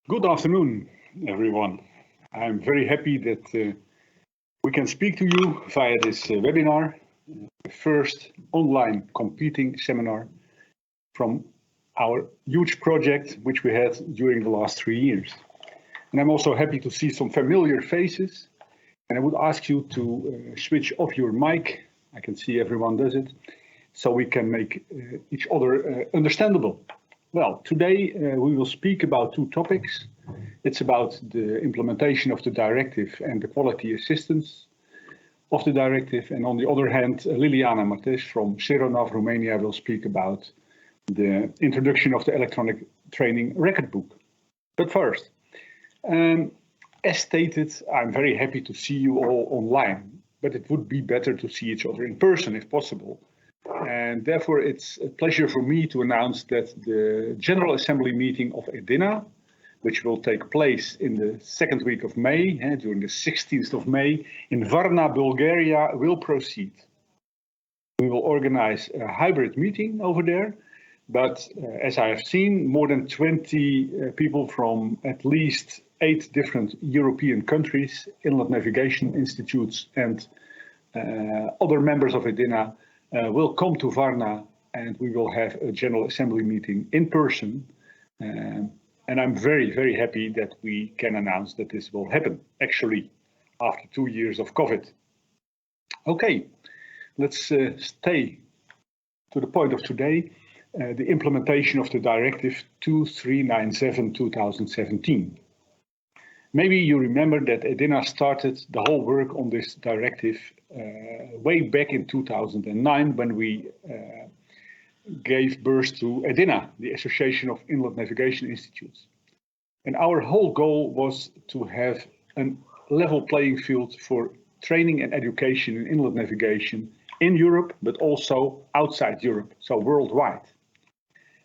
Good afternoon, everyone. I'm very happy that we can speak to you via this webinar, the first online competing seminar from our huge project which we had during the last 3 years. And I'm also happy to see some familiar faces. And I would ask you to switch off your mic. I can see everyone does it, so we can make each other understandable. Well, today we will speak about two topics. It's about the implementation of the directive and the quality assistance of the directive. And on the other hand, Liliana Martes from Seronov, Romania will speak about the introduction of the electronic training record book. But first, as stated, I'm very happy to see you all online, but it would be better to see each other in person if possible. And therefore, it's a pleasure for me to announce that the General Assembly meeting of EDINA, which will take place in the second week of May, during the 16th of May, in Varna, Bulgaria, will proceed. We will organize a hybrid meeting over there, but as I have seen, more than 20 people from at least 8 different European countries, inland navigation institutes, and other members of EDINA will come to Varna, and we will have a General Assembly meeting in person. And I'm very, very happy that we can announce that this will happen, actually, after 2 years of COVID. Okay, let's stay to the point of today, the implementation of the Directive 2397/2017. Maybe you remember that EDINA started the whole work on this directive way back in 2009 when we gave birth to EDINA, the Association of Inland Navigation Institutes. And our whole goal was to have a level playing field for training and education in inland navigation in Europe, but also outside Europe, so worldwide.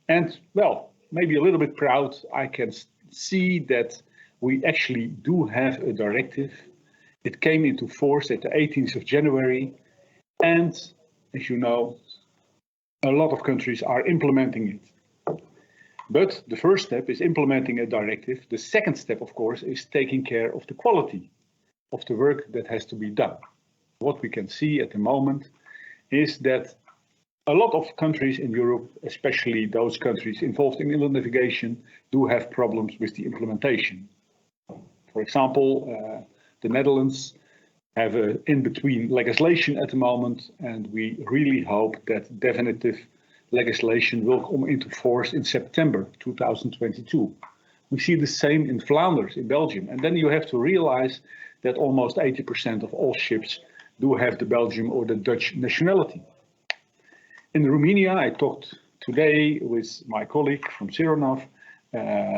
And well, maybe a little bit proud, I can see that we actually do have a directive. It came into force at the 18th of January, and as you know, a lot of countries are implementing it. But the first step is implementing a directive. The second step, of course, is taking care of the quality of the work that has to be done. What we can see at the moment is that a lot of countries in Europe, especially those countries involved in inland navigation, do have problems with the implementation. For example, the Netherlands have an in-between legislation at the moment, and we really hope that definitive legislation will come into force in September 2022. We see the same in Flanders, in Belgium. And then you have to realize that almost 80% of all ships do have the Belgian or the Dutch nationality. In Romania, I talked today with my colleague from Seronov.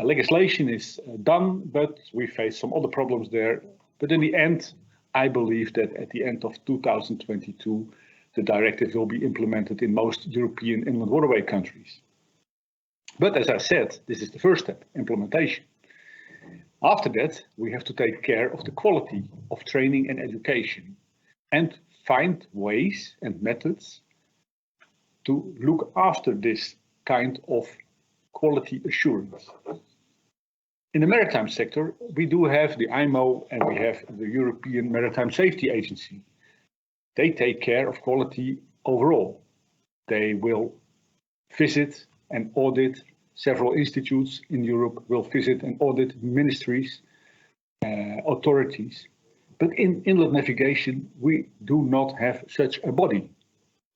Legislation is done, but we face some other problems there. But in the end, I believe that at the end of 2022, the directive will be implemented in most European inland waterway countries. But as I said, this is the first step, implementation. After that, we have to take care of the quality of training and education and find ways and methods to look after this kind of quality assurance. In the maritime sector, we do have the IMO and we have the European Maritime Safety Agency. They take care of quality overall. They will visit and audit several institutes in Europe, will visit and audit ministries, authorities. But in inland navigation, we do not have such a body.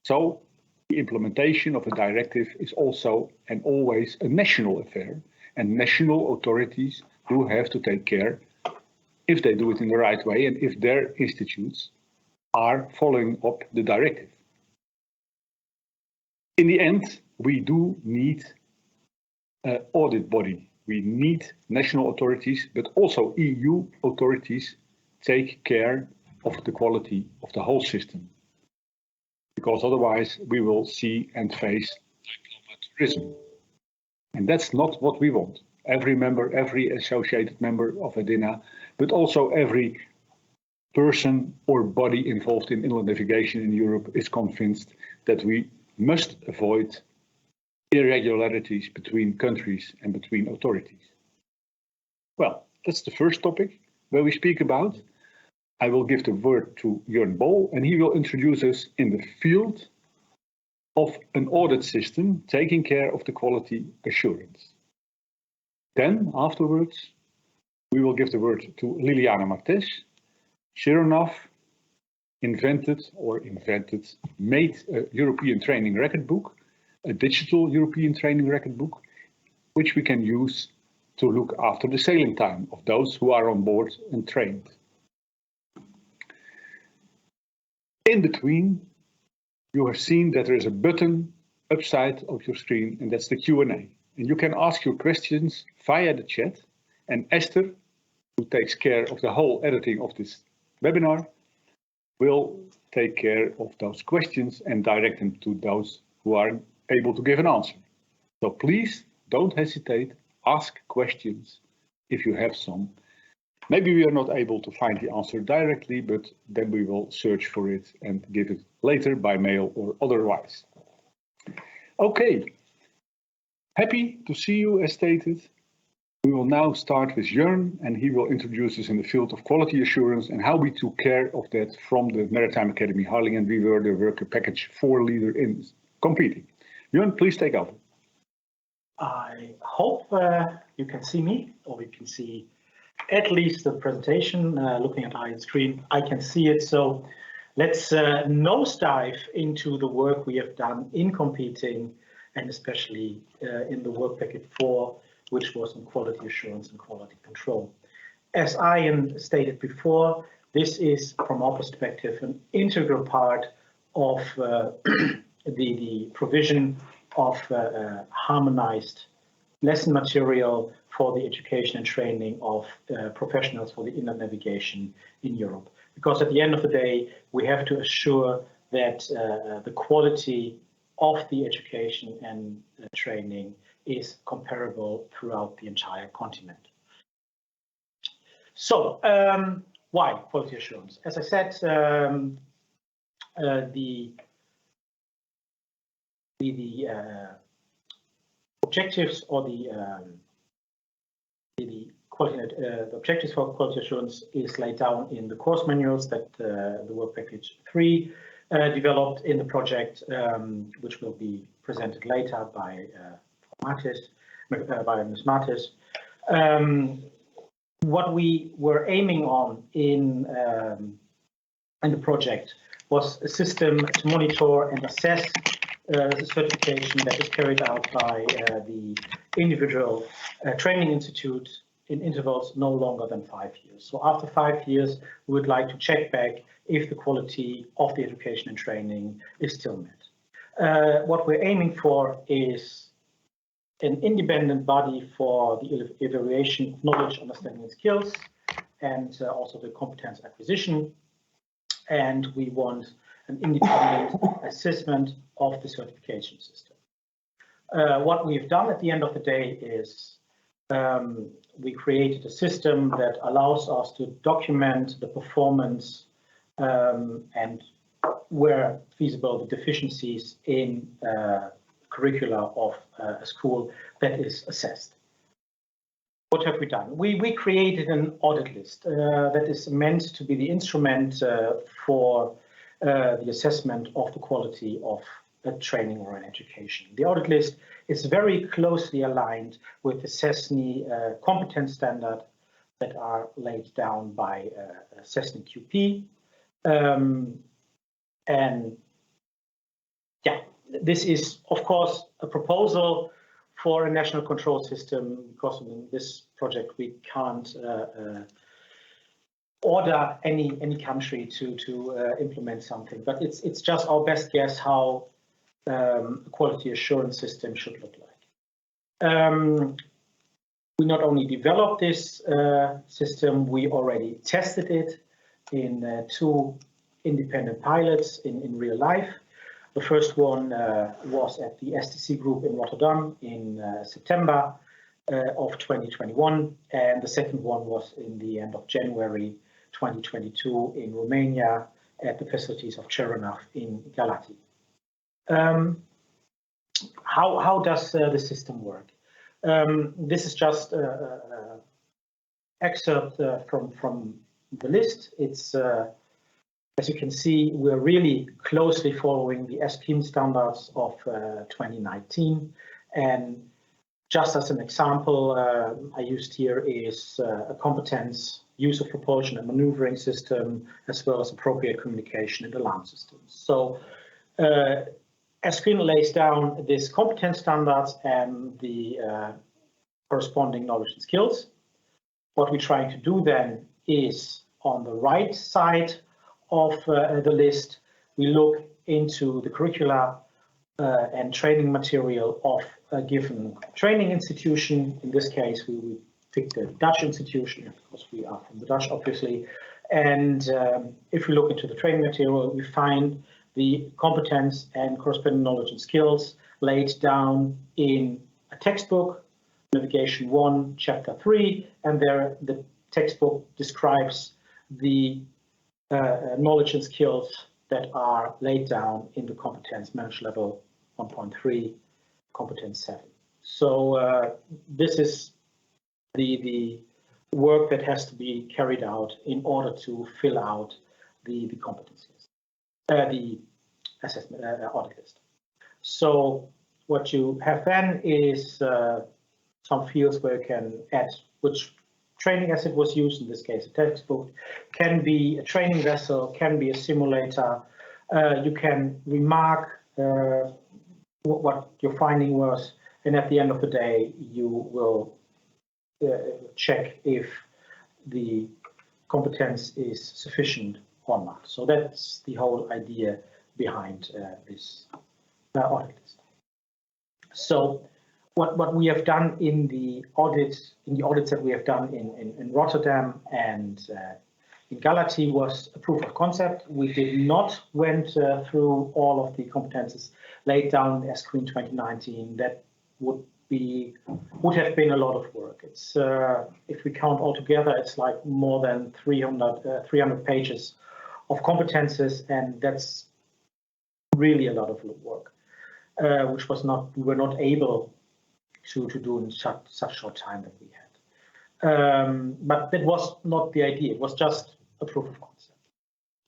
So the implementation of a directive is also and always a national affair, and national authorities do have to take care if they do it in the right way and if their institutes are following up the directive. In the end, we do need an audit body. We need national authorities, but also EU authorities take care of the quality of the whole system. Because otherwise we will see and face tourism. And that's not what we want. Every member, every associated member of EDINA, but also every person or body involved in inland navigation in Europe is convinced that we must avoid irregularities between countries and between authorities. Well, that's the first topic where we speak about. I will give the word to Jörn Bol, and he will introduce us in the field of an audit system taking care of the quality assurance. Then, afterwards, we will give the word to Liliana Martes. Sheronov made a European training record book, a digital European training record book, which we can use to look after the sailing time of those who are on board and trained. In between, you have seen that there is a button upside of your screen, and that's the Q&A. And you can ask your questions via the chat, and Esther, who takes care of the whole editing of this webinar, will take care of those questions and direct them to those who are able to give an answer. So please don't hesitate, ask questions if you have some. Maybe we are not able to find the answer directly, but then we will search for it and give it later by mail or otherwise. Okay, happy to see you as stated. We will now start with Jörn, and he will introduce us in the field of quality assurance and how we took care of that from the Maritime Academy Harlingen. We were the worker package 4 leader in competing. Jörn, please take over. I hope you can see me, or you can see at least the presentation. Looking at my screen, I can see it. So let's nosedive into the work we have done in competing, and especially in the work package 4, which was on quality assurance and quality control. As Ian stated before, this is, from our perspective, an integral part of the provision of harmonized lesson material for the education and training of professionals for the inland navigation in Europe. Because at the end of the day, we have to assure that the quality of the education and training is comparable throughout the entire continent. So, why quality assurance? As I said, the objectives or the objectives for quality assurance is laid down in the course manuals that the work package 3 developed in the project, which will be presented later by Ms. Martis. What we were aiming on in the project was a system to monitor and assess the certification that is carried out by the individual training institute in intervals no longer than 5 years. So after 5 years, we would like to check back if the quality of the education and training is still met. What we're aiming for is an independent body for the evaluation of knowledge, understanding, and skills, and also the competence acquisition. And we want an independent assessment of the certification system. What we've done at the end of the day is we created a system that allows us to document the performance and, where feasible, the deficiencies in curricula of a school that is assessed. What have we done? We created an audit list that is meant to be the instrument for the assessment of the quality of a training or an education. The audit list is very closely aligned with the CESNI competence standard that are laid down by CESNI QP. And yeah, this is, of course, a proposal for a national control system, because in this project we can't order any country to implement something, but it's just our best guess how a quality assurance system should look like. We not only developed this system, we already tested it in 2 independent pilots in real life. The first one was at the STC group in Rotterdam in September of 2021, and the second one was in the end of January 2022 in Romania at the facilities of Cheronov in Galati. How does the system work? This is just excerpt from the list. It's as you can see, we're really closely following the SKIM standards of 2019. And just as an example, I used here is a competence, use of propulsion and maneuvering system, as well as appropriate communication and alarm systems. So SKIM lays down this competence standards and the corresponding knowledge and skills. What we're trying to do then is on the right side of the list, we look into the curricula and training material of a given training institution. In this case, we would pick the Dutch institution, because we are from the Dutch, obviously. And if we look into the training material, we find the competence and corresponding knowledge and skills laid down in a textbook, Navigation 1, Chapter 3, and there the textbook describes the knowledge and skills that are laid down in the competence management level 1.3, competence 7. So this is the work that has to be carried out in order to fill out the competencies, the assessment audit list. So what you have then is some fields where you can add which training asset was used, in this case a textbook, can be a training vessel, can be a simulator. You can remark what your finding was, and at the end of the day you will check if the competence is sufficient or not. So that's the whole idea behind this audit list. So what we have done in the audits that we have done in Rotterdam and in Galati was a proof of concept. We did not went through all of the competences laid down in SQIN 2019. That would have been a lot of work. It's if we count all together, it's like more than 300 pages of competences, and that's really a lot of work, which we were not able to do in such short time that we had. But that was not the idea. It was just a proof of concept.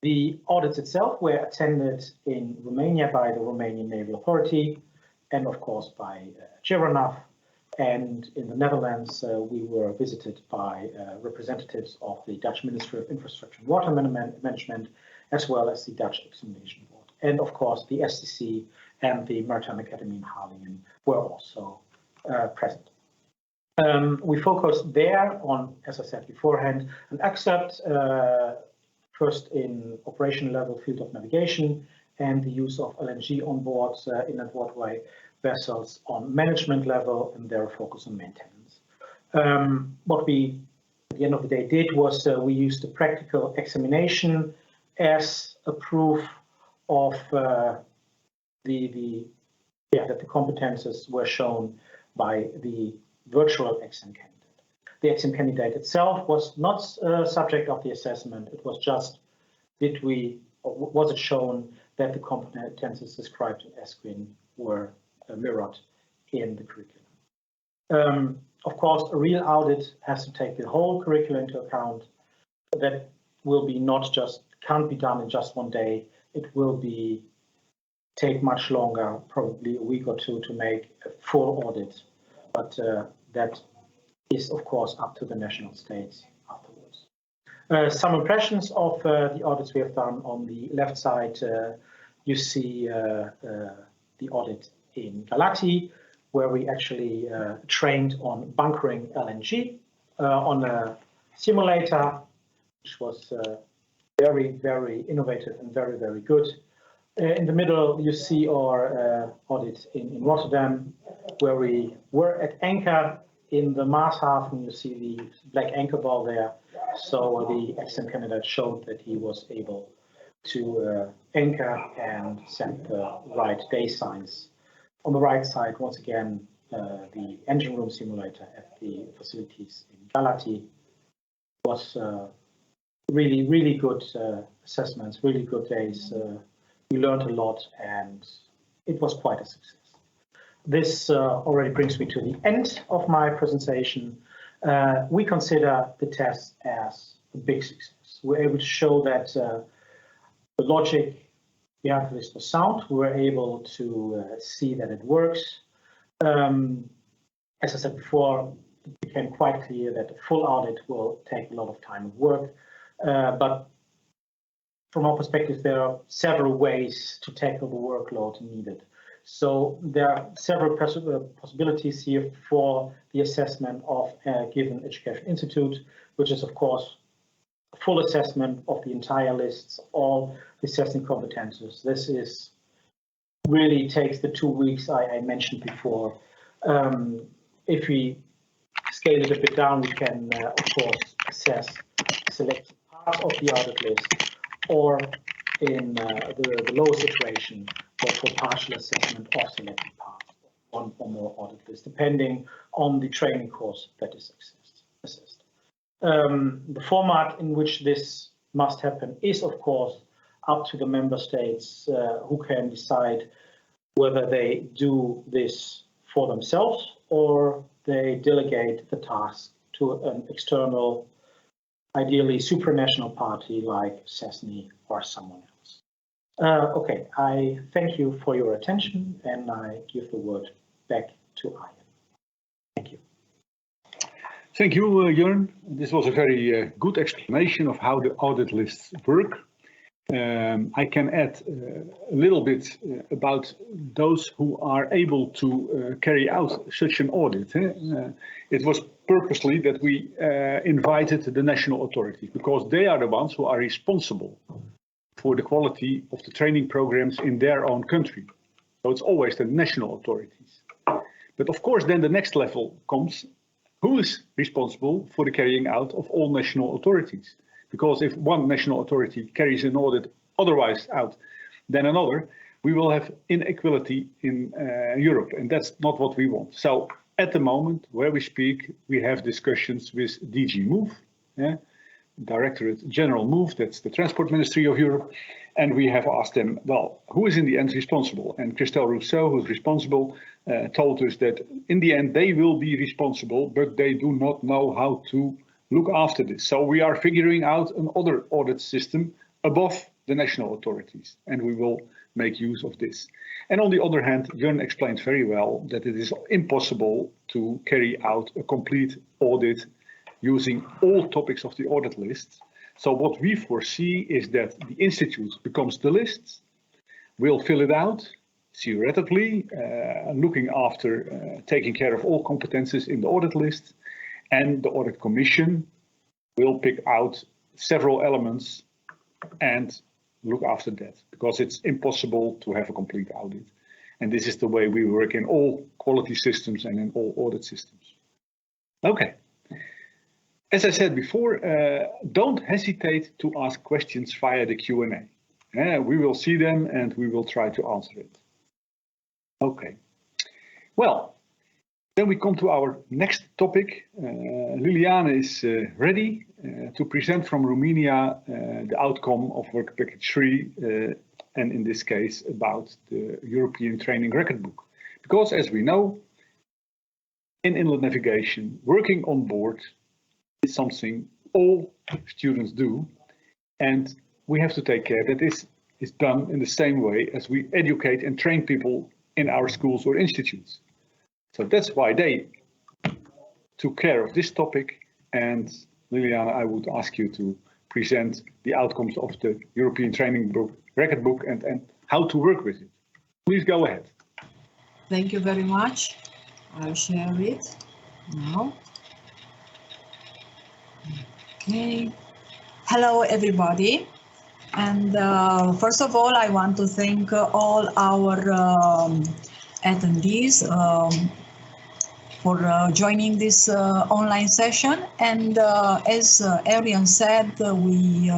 The audits itself were attended in Romania by the Romanian Naval Authority, and of course by Cheronaf. And in the Netherlands, we were visited by representatives of the Dutch Ministry of Infrastructure and Water Management, as well as the Dutch Examination Board. And of course, the STC and the Maritime Academy in Harlingen were also present. We focused there on, as I said beforehand, an excerpt first in operation level field of navigation and the use of LNG on board inland waterway vessels on management level, and their focus on maintenance. What we, at the end of the day, did was we used the practical examination as a proof of that the competences were shown by the virtual exam candidate. The exam candidate itself was not subject of the assessment. It was just, was it shown that the competences described in SQIN were mirrored in the curriculum. Of course, a real audit has to take the whole curriculum into account. That will be can't be done in just one day. It will take much longer, probably a week or two, to make a full audit. But that is, of course, up to the national states afterwards. Some impressions of the audits we have done. On the left side, you see the audit in Galati, where we actually trained on bunkering LNG on a simulator, which was very, very innovative and very, very good. In the middle, you see our audit in Rotterdam, where we were at anchor in the Maashaven. You see the black anchor ball there. So the exam candidate showed that he was able to anchor and set the right day signs. On the right side, once again, the engine room simulator at the facilities in Galati was really, really good assessments, really good days. We learned a lot, and it was quite a success. This already brings me to the end of my presentation. We consider the test as a big success. We're able to show that the logic behind this was sound. We were able to see that it works. As I said before, it became quite clear that a full audit will take a lot of time and work. But from our perspective, there are several ways to tackle the workload needed. So there are several possibilities here for the assessment of a given education institute, which is, of course, a full assessment of the entire lists, all the assessing competences. This is really takes the 2 weeks I mentioned before. If we scale it a bit down, we can, of course, assess selected parts of the audit list, or in the lowest iteration, for partial assessment of selected parts, one or more audit lists, depending on the training course that is assessed. The format in which this must happen is, of course, up to the member states, who can decide whether they do this for themselves or they delegate the task to an external, ideally supranational party like CESNI or someone else. Okay, I thank you for your attention, and I give the word back to Ian. Thank you. Thank you, Jörn. This was a very good explanation of how the audit lists work. I can add a little bit about those who are able to carry out such an audit. It was purposely that we invited the national authorities, because they are the ones who are responsible for the quality of the training programs in their own country. So it's always the national authorities. But of course, then the next level comes, who is responsible for the carrying out of all national authorities? Because if one national authority carries an audit otherwise out than another, we will have inequality in Europe, and that's not what we want. So at the moment, where we speak, we have discussions with DG Move, Directorate General Move, that's the Transport Ministry of Europe, and we have asked them, well, who is in the end responsible? And Christelle Rousseau, who's responsible, told us that in the end they will be responsible, but they do not know how to look after this. So we are figuring out another audit system above the national authorities, and we will make use of this. And on the other hand, Jörn explained very well that it is impossible to carry out a complete audit using all topics of the audit list. So what we foresee is that the institute becomes the list, will fill it out, theoretically, looking after taking care of all competences in the audit list, and the audit commission will pick out several elements and look after that, because it's impossible to have a complete audit. And this is the way we work in all quality systems and in all audit systems. Okay. As I said before, don't hesitate to ask questions via the Q&A. We will see them and we will try to answer it. Okay. Well, then we come to our next topic. Liliane is ready to present from Romania the outcome of Work Package 3, and in this case about the European Training Record Book. Because as we know, in inland navigation, working on board is something all students do, and we have to take care that this is done in the same way as we educate and train people in our schools or institutes. So that's why they took care of this topic, and Liliane, I would ask you to present the outcomes of the European Training Record Book and how to work with it. Please go ahead. Thank you very much. I'll share it now. Okay. Hello, everybody. And first of all, I want to thank all our attendees for joining this online session. And as Arian said, we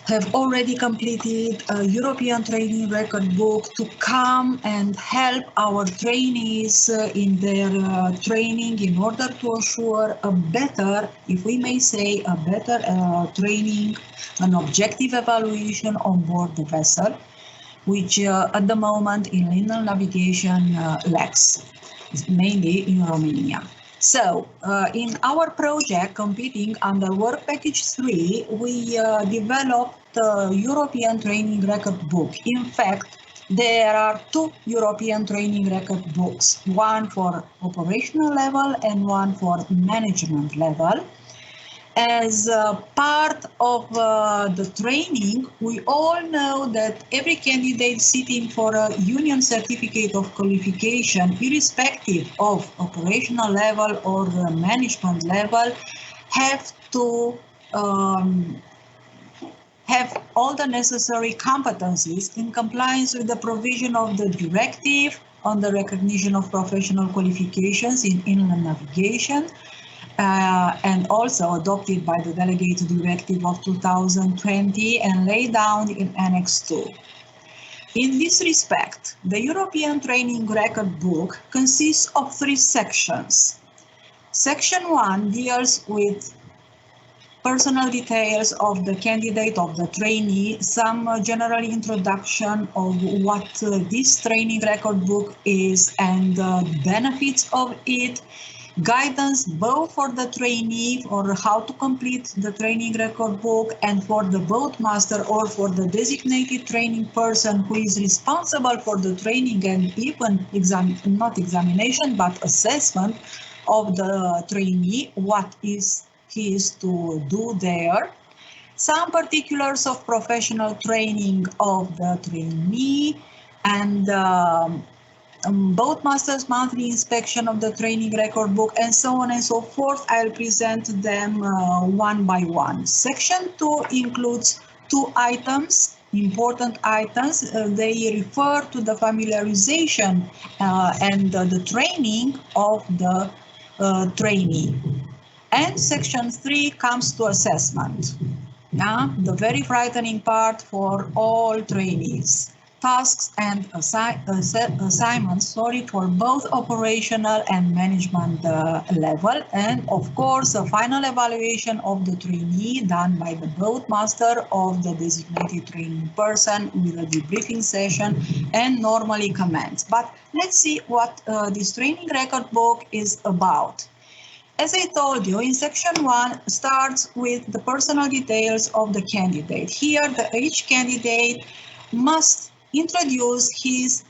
have already completed a European Training Record Book to come and help our trainees in their training in order to assure a better, if we may say, a better training, an objective evaluation on board the vessel, which at the moment in inland navigation lacks, mainly in Romania. So, in our project, competing under Work Package 3, we developed the European Training Record Book. In fact, there are two European Training Record books, one for operational level and one for management level. As part of the training, we all know that every candidate sitting for a union certificate of qualification, irrespective of operational level or management level, have to have all the necessary competencies in compliance with the provision of the directive on the recognition of professional qualifications in inland navigation, and also adopted by the Delegated Directive of 2020 and laid down in Annex 2. In this respect, the European Training Record Book consists of 3 sections. Section 1 deals with personal details of the candidate, of the trainee, some general introduction of what this training record book is and the benefits of it, guidance both for the trainee or how to complete the training record book and for the boat master or for the designated training person who is responsible for the training and even not examination but assessment of the trainee, what is he is to do there. Some particulars of professional training of the trainee and boat master's monthly inspection of the training record book, and so on and so forth. I'll present them one by one. Section 2 includes 2 items, important items. They refer to the familiarization and the training of the trainee. And section 3 comes to assessment. The very frightening part for all trainees. Tasks and assignments for both operational and management level, and of course a final evaluation of the trainee done by the boat master of the designated training person with a debriefing session and normally comments. But let's see what this training record book is about. As I told you, in section 1 starts with the personal details of the candidate. Here, each candidate must introduce his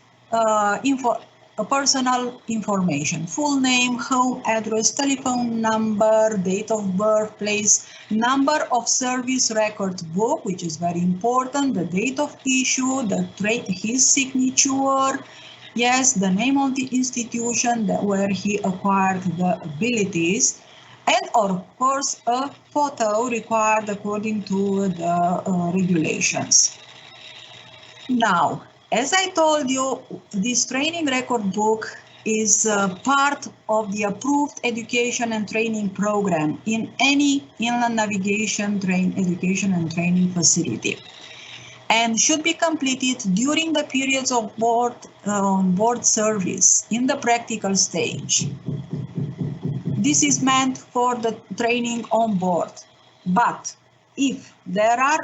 personal information, full name, home address, telephone number, date of birth, place, number of service record book, which is very important, the date of issue, his signature, yes, the name of the institution where he acquired the abilities, and of course a photo required according to the regulations. Now, as I told you, this training record book is part of the approved education and training program in any inland navigation education and training facility, and should be completed during the periods of board service in the practical stage. This is meant for the training on board. But if there are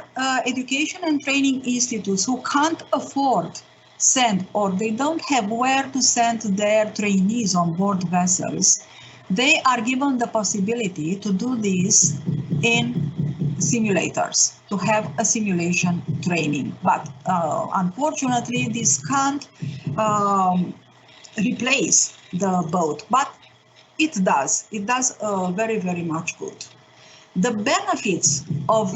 education and training institutes who can't afford send or they don't have where to send their trainees on board vessels, they are given the possibility to do this in simulators, to have a simulation training. But unfortunately, this can't replace the boat, but it does very, very much good. The benefits of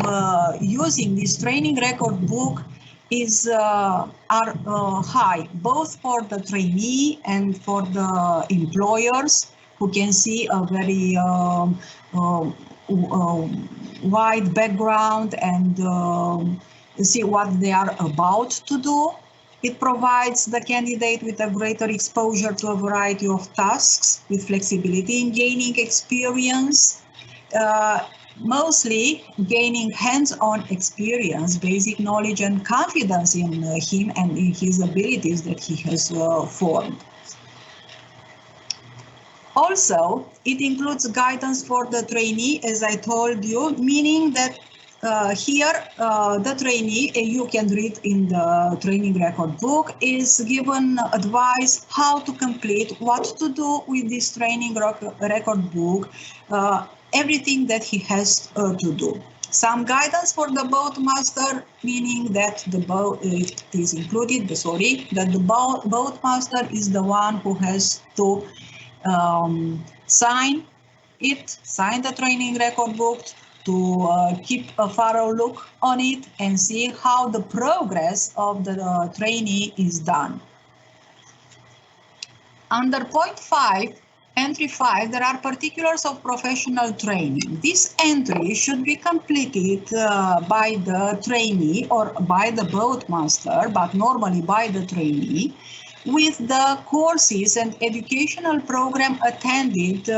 using this training record book are high, both for the trainee and for the employers, who can see a very wide background and see what they are about to do. It provides the candidate with a greater exposure to a variety of tasks with flexibility in gaining experience, mostly gaining hands-on experience, basic knowledge and confidence in him and in his abilities that he has formed. Also, it includes guidance for the trainee, as I told you, meaning that here, the trainee, you can read in the training record book, is given advice how to complete, what to do with this training record book, everything that he has to do. Some guidance for the boat master, meaning that the boat, it is included, that the boat master is the one who has to sign the training record book, to keep a thorough look on it and see how the progress of the trainee is done. Under point 5, entry 5, there are particulars of professional training. This entry should be completed by the trainee or by the boat master, but normally by the trainee, with the courses and educational program attended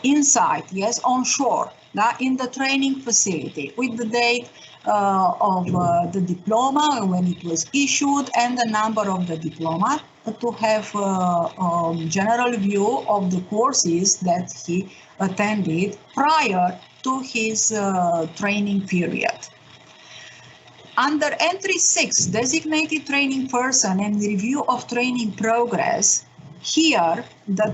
inside, yes, on shore, in the training facility, with the date of the diploma, when it was issued, and the number of the diploma, to have a general view of the courses that he attended prior to his training period. Under entry 6, designated training person and review of training progress, here the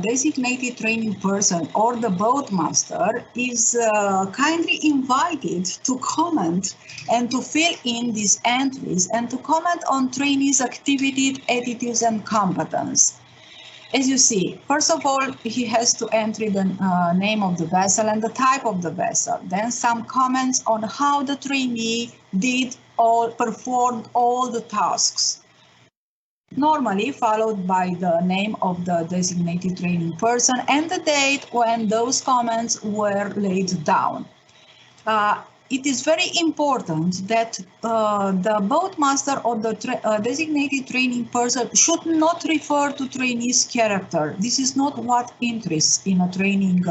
designated training person or the boat master is kindly invited to comment and to fill in these entries and to comment on trainees' activities, attitudes, and competence. As you see, first of all, he has to enter the name of the vessel and the type of the vessel. Then some comments on how the trainee performed all the tasks. Normally followed by the name of the designated training person and the date when those comments were laid down. It is very important that the boat master or the designated training person should not refer to trainee's character. This is not what interests in a training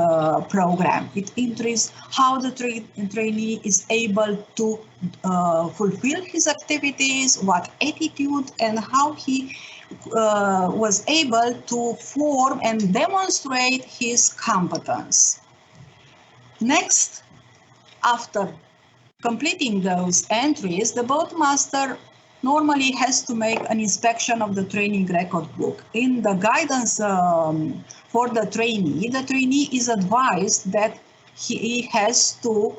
program. It interests how the trainee is able to fulfill his activities, what attitude, and how he was able to form and demonstrate his competence. Next, after completing those entries, the boat master normally has to make an inspection of the training record book. In the guidance for the trainee is advised that he has to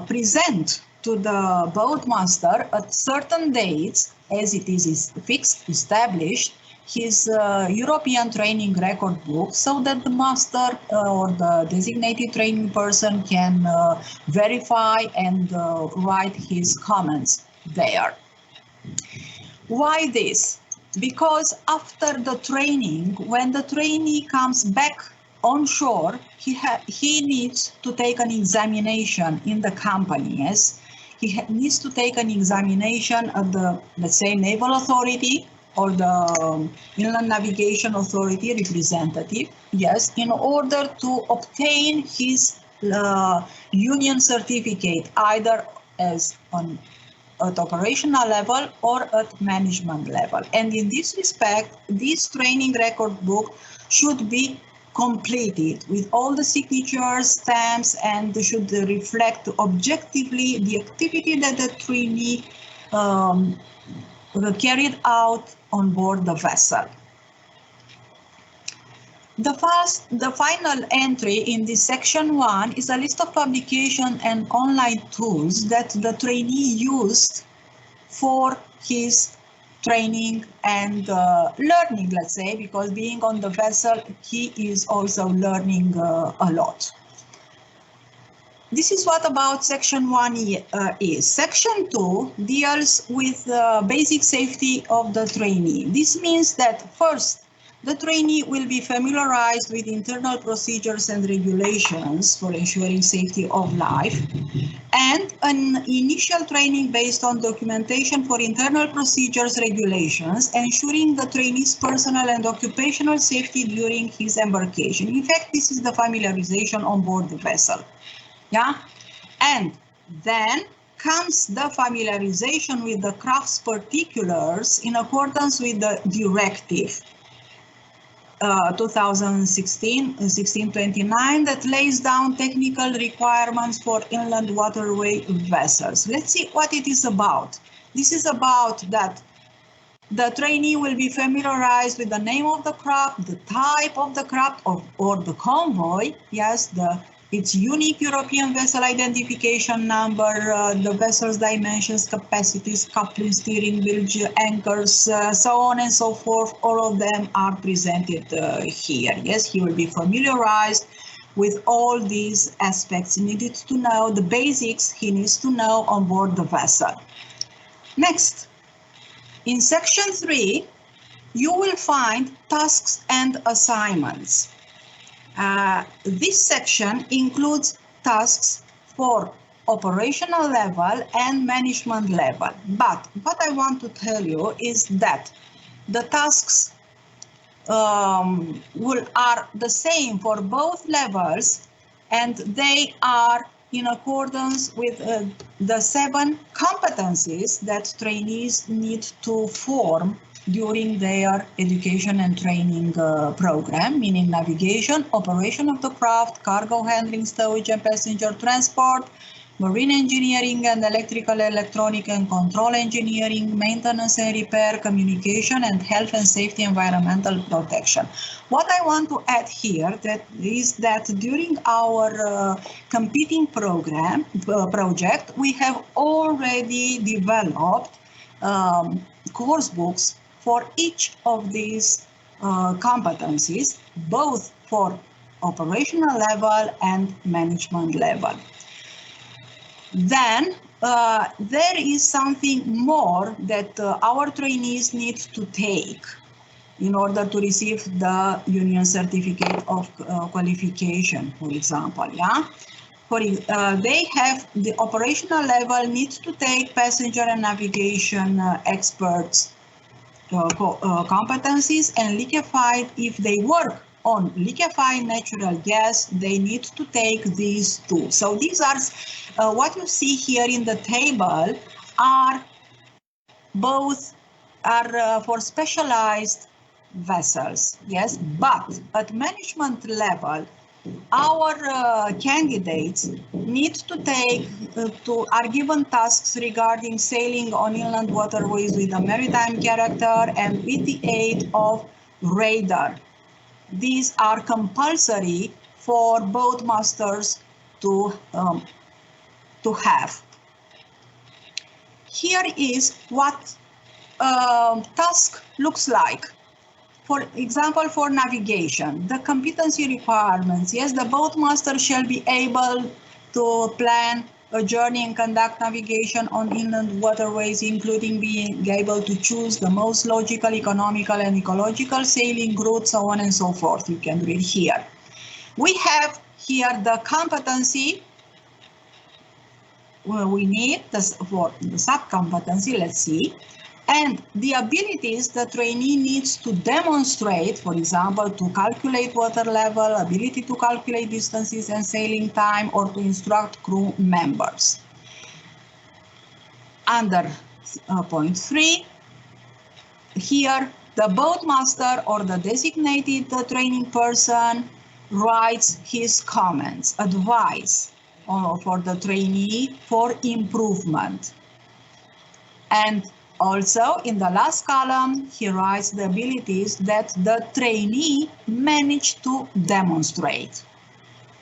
present to the boat master at certain dates, as it is fixed, established, his European training record book, so that the master or the designated training person can verify and write his comments there. Why this? Because after the training, when the trainee comes back on shore, he needs to take an examination in the company. Yes, he needs to take an examination at the, let's say, Naval Authority or the Inland Navigation Authority representative, yes, in order to obtain his union certificate, either as at operational level or at management level. And in this respect, this training record book should be completed with all the signatures, stamps, and should reflect objectively the activity that the trainee carried out on board the vessel. The final entry in this section 1 is a list of publication and online tools that the trainee used for his training and learning, let's say, because being on the vessel, he is also learning a lot. This is what about section 1 is. Section 2 deals with basic safety of the trainee. This means that first, the trainee will be familiarized with internal procedures and regulations for ensuring safety of life, and an initial training based on documentation for internal procedures regulations, ensuring the trainee's personal and occupational safety during his embarkation. In fact, this is the familiarization on board the vessel. Yeah, and then comes the familiarization with the craft's particulars in accordance with the directive. 2016-29 that lays down technical requirements for inland waterway vessels. Let's see what it is about. This is about that the trainee will be familiarized with the name of the craft, the type of the craft or the convoy, yes, its unique European vessel identification number, the vessel's dimensions, capacities, coupling, steering, bilge, anchors, so on and so forth. All of them are presented here. Yes, he will be familiarized with all these aspects. He needed to know the basics he needs to know on board the vessel. Next. In section 3, you will find tasks and assignments. This section includes tasks for operational level and management level. But what I want to tell you is that the tasks are the same for both levels, and they are in accordance with the 7 competencies that trainees need to form during their education and training program, meaning navigation, operation of the craft, cargo handling, stowage and passenger transport, marine engineering and electrical, electronic and control engineering, maintenance and repair, communication, and health and safety, environmental protection. What I want to add here is that during our competing project, we have already developed course books for each of these competencies, both for operational level and management level. Then there is something more that our trainees need to take in order to receive the union certificate of qualification, for example. Yeah, they have the operational level needs to take passenger and navigation experts competencies, and liquefied, if they work on liquefied natural gas, they need to take these too. So these are what you see here in the table are both for specialized vessels, yes, but at management level, our candidates need to take, are given tasks regarding sailing on inland waterways with a maritime character and with the aid of radar. These are compulsory for boat masters to have. Here is what task looks like. For example, for navigation, the competency requirements. Yes, the boatmaster shall be able to plan a journey and conduct navigation on inland waterways, including being able to choose the most logical, economical, and ecological sailing route, so on and so forth. You can read here. We have here the competency we need for the sub-competency, let's see. And the abilities the trainee needs to demonstrate, for example, to calculate water level, ability to calculate distances and sailing time, or to instruct crew members. Under point 3, here the boatmaster or the designated training person writes his comments, advice for the trainee for improvement. And also, in the last column, he writes the abilities that the trainee managed to demonstrate.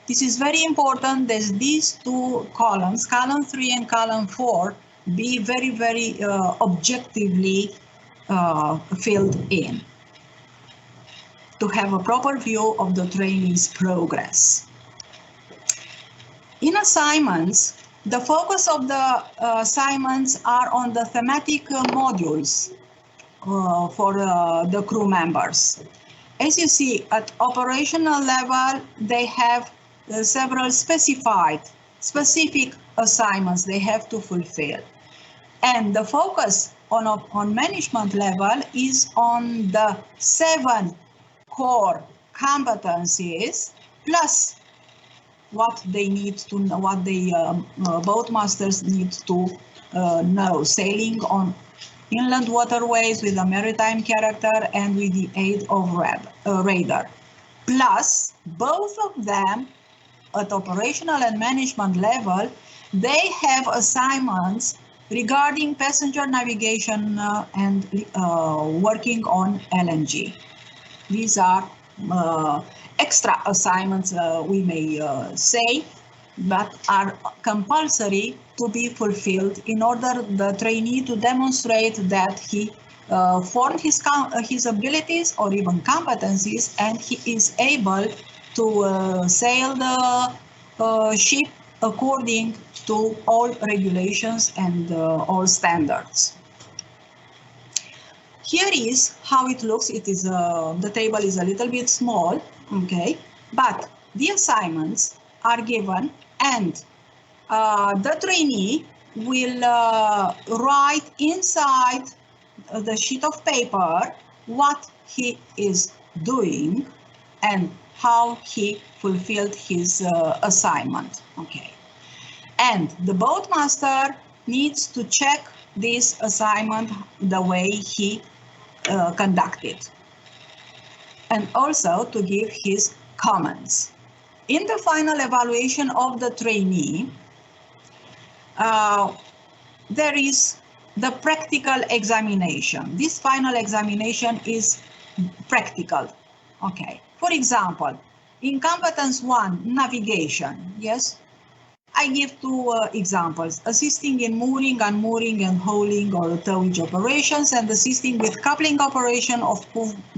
This is very important that these two columns, column 3 and column 4, be very, very objectively filled in to have a proper view of the trainee's progress. In assignments, the focus of the assignments are on the thematic modules for the crew members. As you see, at operational level, they have several specific assignments they have to fulfill. And the focus on management level is on the 7 core competencies plus what they need to know, what the boatmasters need to know. Sailing on inland waterways with a maritime character and with the aid of radar. Plus, both of them at operational and management level, they have assignments regarding passenger navigation and working on LNG. These are extra assignments, we may say, that are compulsory to be fulfilled in order the trainee to demonstrate that he formed his abilities or even competencies, and he is able to sail the ship according to all regulations and all standards. Here is how it looks. It is the table is a little bit small, okay, but the assignments are given, and the trainee will write inside the sheet of paper what he is doing and how he fulfilled his assignment. Okay, and the boatmaster needs to check this assignment the way he conducted, and also to give his comments. In the final evaluation of the trainee, there is the practical examination. This final examination is practical. Okay. For example, in competence 1, navigation, yes, I give two examples: assisting in mooring, unmooring, and hauling or towage operations, and assisting with coupling operation of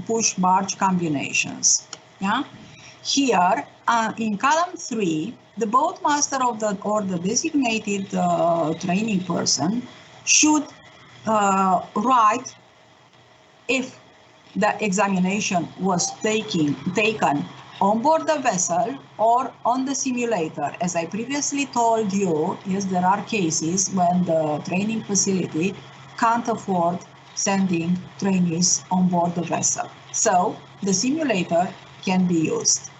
push barge combinations. Yeah. Here, in column 3, the boatmaster or the designated training person should write if the examination was taken on board the vessel or on the simulator. As I previously told you, yes, there are cases when the training facility can't afford sending trainees on board the vessel. So the simulator can be used.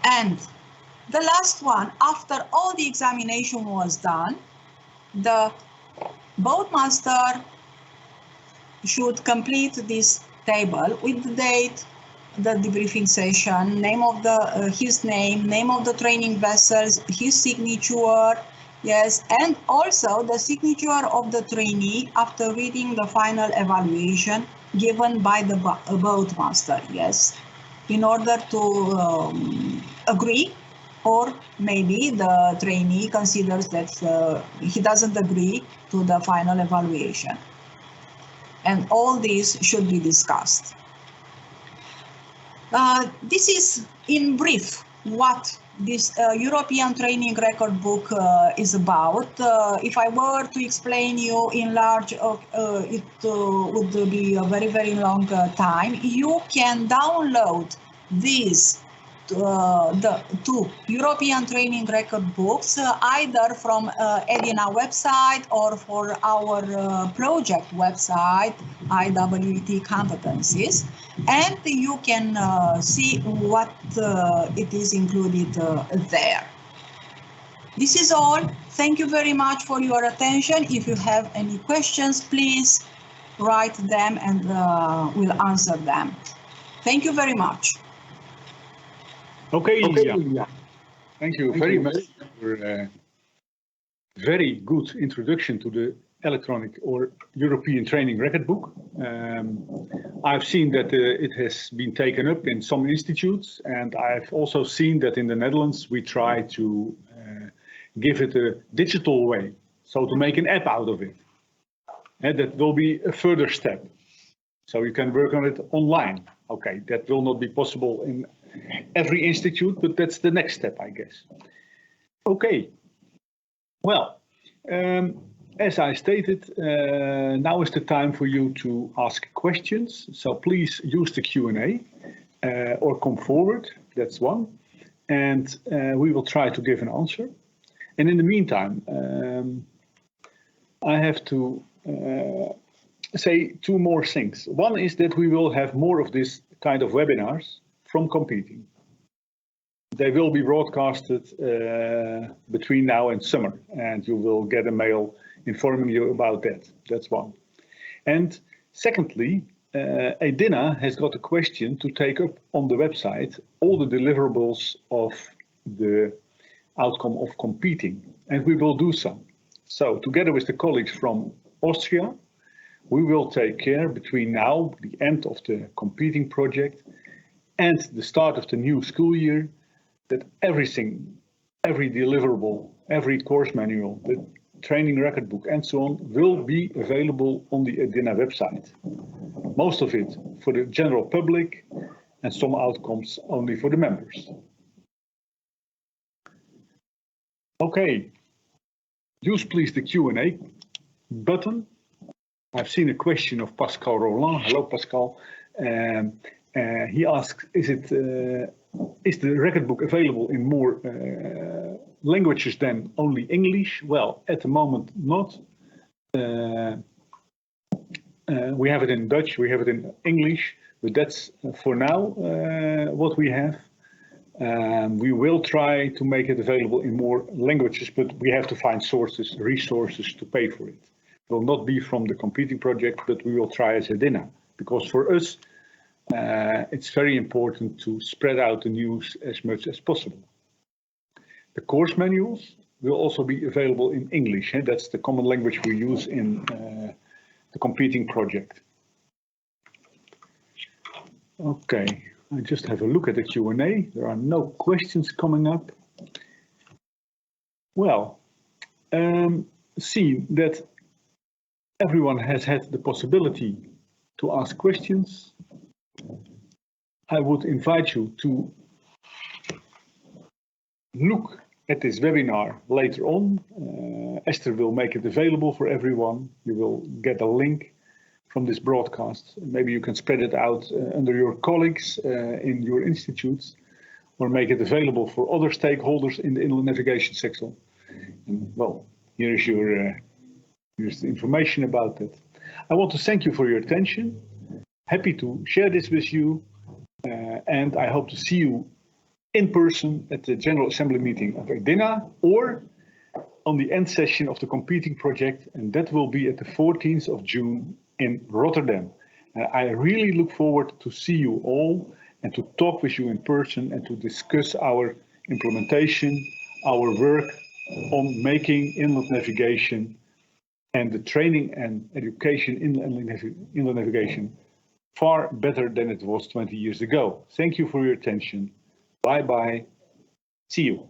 And the last one, after all the examination was done, the boatmaster should complete this table with the date, the debriefing session, name of the his name of the training vessels, his signature, yes, and also the signature of the trainee after reading the final evaluation given by the boatmaster, yes, in order to agree, or maybe the trainee considers that he doesn't agree to the final evaluation. And all these should be discussed. This is in brief what this European Training Record Book is about. If I were to explain you in large, it would be a very, very long time. You can download these the two European Training Record Books either from EDINA website or for our project website, IWET Competencies, and you can see what it is included there. This is all. Thank you very much for your attention. If you have any questions, please write them and we'll answer them. Thank you very much. Okay, Ilya. Thank you very much for a very good introduction to the electronic or European Training Record Book. I've seen that it has been taken up in some institutes, and I've also seen that in the Netherlands we try to give it a digital way, so to make an app out of it. And that will be a further step. So you can work on it online. Okay, that will not be possible in every institute, but that's the next step, I guess. Okay, well, as I stated, now is the time for you to ask questions. So please use the Q&A or come forward, that's one, and we will try to give an answer. And in the meantime, I have to say two more things. One is that we will have more of this kind of webinars from competing. They will be broadcasted between now and summer, and you will get a mail informing you about that. That's one. And secondly, Edina has got a question to take up on the website all the deliverables of the outcome of competing, and we will do so. So together with the colleagues from Austria, we will take care between now, the end of the competing project, and the start of the new school year, that everything, every deliverable, every course manual, the training record book and so on will be available on the Edina website. Most of it for the general public and some outcomes only for the members. Okay, use please the Q&A button. I've seen a question of Pascal Roland. Hello, Pascal. He asks, is the record book available in more languages than only English? Well, at the moment, not. We have it in Dutch, we have it in English, but that's for now what we have. We will try to make it available in more languages, but we have to find sources, resources to pay for it. It will not be from the competing project, but we will try as Edina, because for us, it's very important to spread out the news as much as possible. The course manuals will also be available in English. That's the common language we use in the competing project. Okay, I just have a look at the Q&A. There are no questions coming up. Well, see that everyone has had the possibility to ask questions. I would invite you to look at this webinar later on. Esther will make it available for everyone. You will get a link from this broadcast. Maybe you can spread it out under your colleagues in your institutes, or make it available for other stakeholders in the inland navigation sector. And, well, here's the information about it. I want to thank you for your attention. Happy to share this with you, and I hope to see you in person at the General Assembly meeting of Edina, or on the end session of the competing project, and that will be at the 14th of June in Rotterdam. I really look forward to see you all and to talk with you in person and to discuss our implementation, our work on making inland navigation and the training and education in inland navigation far better than it was 20 years ago. Thank you for your attention. Bye-bye. See you.